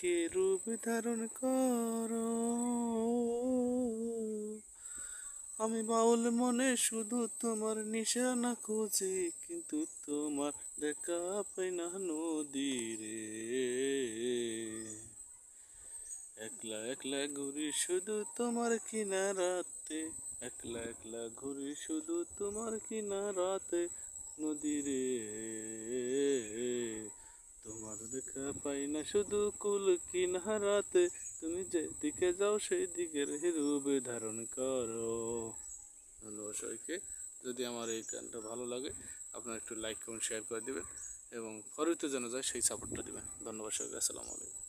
দিকে রূপ ধারণ করো। আমি বাউল মনে শুধু তোমার নিশানা খুঁজি, কিন্তু তোমার দেখা পাই না নদীরে। একলা একলা ঘুরি শুধু তোমার কিনারাতে, একলা একলা ঘুরি শুধু তোমার কিনারাতে নদীরে। তোমার দেখা পাই না শুধু কুল কিনারাতে, তুমি যেদিকে যাও সেই দিকের রূপ ধারণ করো। ধন্যবাদ সবাইকে। যদি আমার এই গানটা ভালো লাগে আপনারা একটু লাইক কমেন্ট শেয়ার করে দেবেন এবং পরবর্তীতে যেন যায় সেই সাপোর্টটা দেবেন। ধন্যবাদ সবাইকে। আসসালামু আলাইকুম।